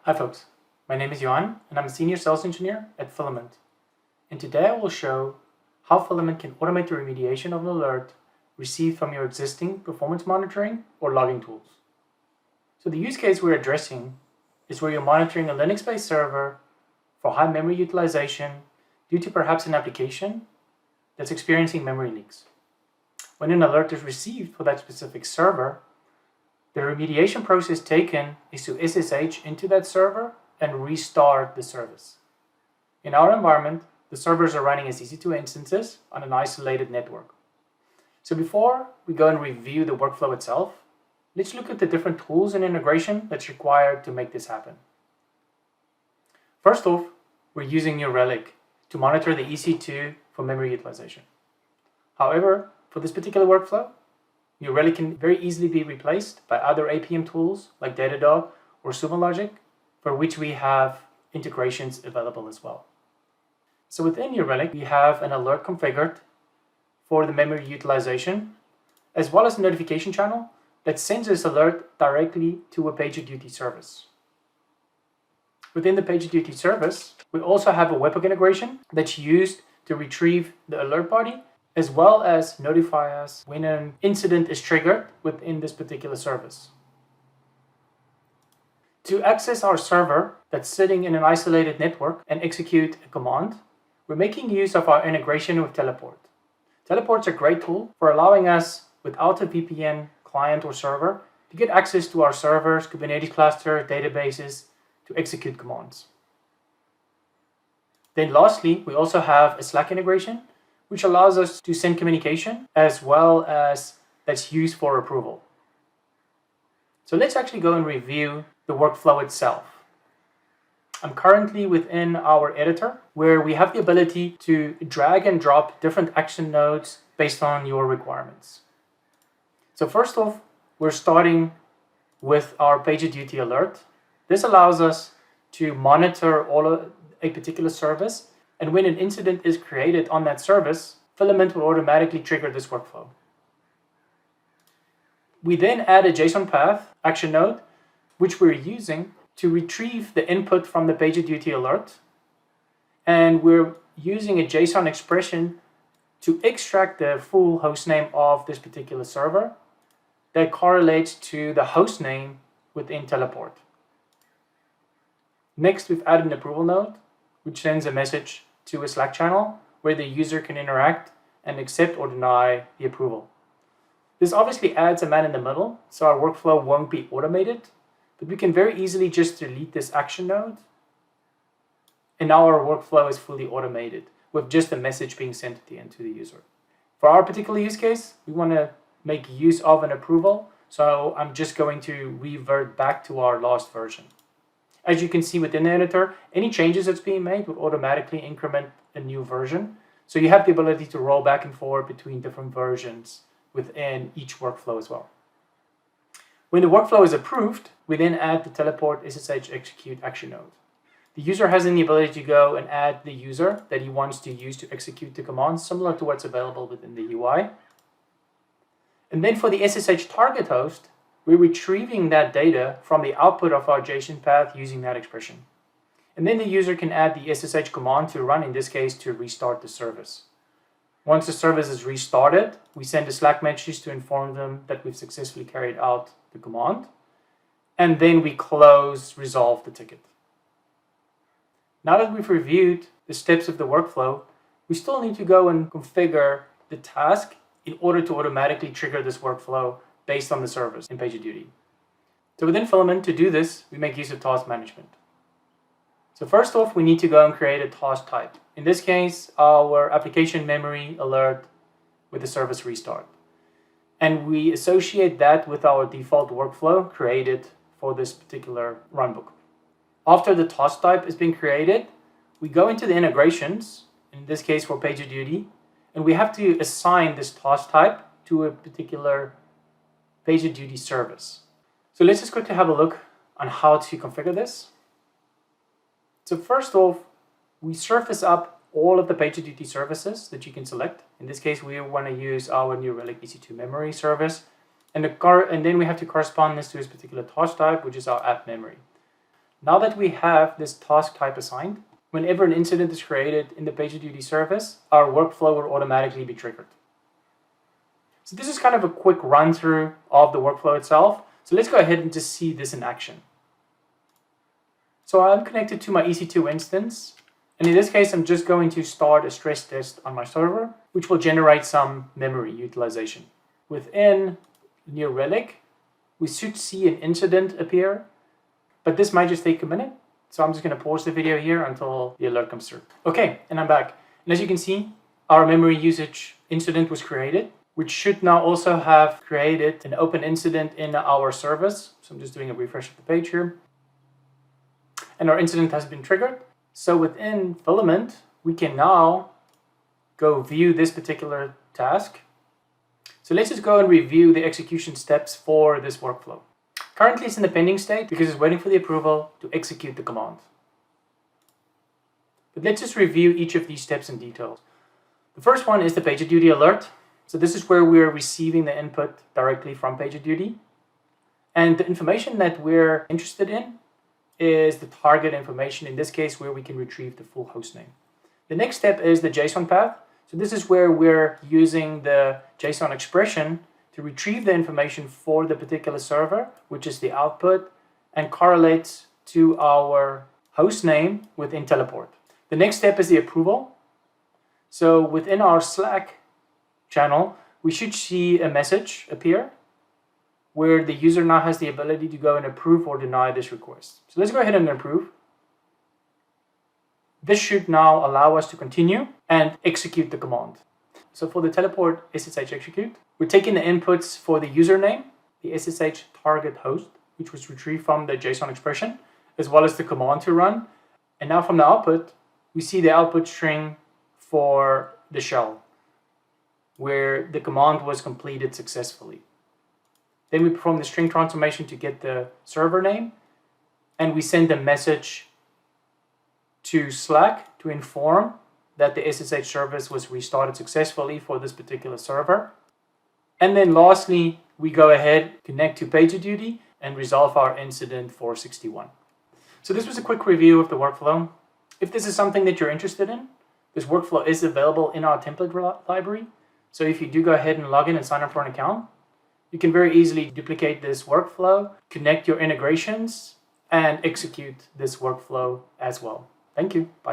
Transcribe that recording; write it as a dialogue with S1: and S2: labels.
S1: Hi folks, my name is Johan and I'm a Senior Sales Engineer at Fylamynt. And today I will show how Fylamynt can automate the remediation of an alert received from your existing performance monitoring or logging tools. So the use case we're addressing is where you're monitoring a Linux-based server for high memory utilization due to perhaps an application that's experiencing memory leaks. When an alert is received for that specific server, the remediation process taken is to SSH into that server and restart the service. In our environment, the servers are running as EC2 instances on an isolated network. So before we go and review the workflow itself, let's look at the different tools and integration that's required to make this happen. First off, we're using new Relic to monitor the EC2 for memory utilization. However, for this particular workflow, New Relic can very easily be replaced by other APM tools like Datadog or Sumo Logic, for which we have integrations available as well. So within New Relic, we have an alert configured for the memory utilization, as well as a notification channel that sends this alert directly to a PagerDuty service. Within the PagerDuty service, we also have a webhook integration that's used to retrieve the alert body as well as notify us when an incident is triggered within this particular service. To access our server that's sitting in an isolated network and execute a command, we're making use of our integration with Teleport. Teleport's a great tool for allowing us, without a VPN client or server, to get access to our servers, Kubernetes cluster, databases, to execute commands. Then lastly, we also have a Slack integration, which allows us to send communication as well as that's used for approval. So let's actually go and review the workflow itself. I'm currently within our editor where we have the ability to drag and drop different action nodes based on your requirements. So first off, we're starting with our PagerDuty alert. This allows us to monitor a particular service, and when an incident is created on that service, Fylamynt will automatically trigger this workflow. We then add a JSON path action node, which we're using to retrieve the input from the PagerDuty alert. And we're using a JSON expression to extract the full hostname of this particular server that correlates to the hostname within Teleport. Next, we've added an approval node, which sends a message to a Slack channel where the user can interact and accept or deny the approval. This obviously adds a man in the middle, so our workflow won't be automated, but we can very easily just delete this action node, and now our workflow is fully automated with just a message being sent at the end to the user. For our particular use case, we want to make use of an approval, so I'm just going to revert back to our last version. As you can see within the editor, any changes that's being made would automatically increment a new version. So you have the ability to roll back and forth between different versions within each workflow as well. When the workflow is approved, we then add the Teleport SSH execute action node. The user has the ability to go and add the user that he wants to use to execute the command, similar to what's available within the UI. And then for the SSH target host, we're retrieving that data from the output of our JSON path using that expression. And then the user can add the SSH command to run, in this case, to restart the service. Once the service is restarted, we send a Slack message to inform them that we've successfully carried out the command. And then we resolve the ticket. Now that we've reviewed the steps of the workflow, we still need to go and configure the task in order to automatically trigger this workflow based on the service in PagerDuty. So within Fylamynt, to do this, we make use of task management. So first off, we need to go and create a task type. In this case, our application memory alert with the service restart. And we associate that with our default workflow created for this particular runbook. After the task type has been created, we go into the integrations, in this case for PagerDuty, and we have to assign this task type to a particular PagerDuty service. So let's just quickly have a look on how to configure this. So first off, we surface up all of the PagerDuty services that you can select. In this case, we want to use our new Relic EC2 memory service. And then we have to correspond this to this particular task type, which is our app memory. Now that we have this task type assigned, whenever an incident is created in the PagerDuty service, our workflow will automatically be triggered. So this is kind of a quick run through of the workflow itself. So let's go ahead and just see this in action. So I'm connected to my EC2 instance. And in this case, I'm just going to start a stress test on my server, which will generate some memory utilization. Within new Relic, we should see an incident appear, but this might just take a minute. So I'm just going to pause the video here until the alert comes through. Okay, and I'm back. And as you can see, our memory usage incident was created, which should now also have created an open incident in our service. So I'm just doing a refresh of the page here. And our incident has been triggered. So within Fylamynt, we can now go view this particular task. So let's just go and review the execution steps for this workflow. Currently it's in the pending state because it's waiting for the approval to execute the command. But let's just review each of these steps in detail. The first one is the PagerDuty alert. So this is where we're receiving the input directly from PagerDuty. And the information that we're interested in is the target information, in this case where we can retrieve the full host name. The next step is the JSON path. So this is where we're using the JSON expression to retrieve the information for the particular server, which is the output, and correlates to our host name within Teleport. The next step is the approval. So within our Slack channel, we should see a message appear where the user now has the ability to go and approve or deny this request. So let's go ahead and approve. This should now allow us to continue and execute the command. So for the teleport SSH execute, we're taking the inputs for the username, the SSH target host, which was retrieved from the JSON expression, as well as the command to run. And now from the output, we see the output string for the shell, where the command was completed successfully. Then we perform the string transformation to get the server name, and we send a message to Slack to inform that the SSH service was restarted successfully for this particular server. And then lastly, we go ahead, connect to PagerDuty, and resolve our incident 461. So this was a quick review of the workflow. If this is something that you're interested in, this workflow is available in our template library. So if you do go ahead and log in and sign up for an account, you can very easily duplicate this workflow, connect your integrations, and execute this workflow as well. Thank you. Bye.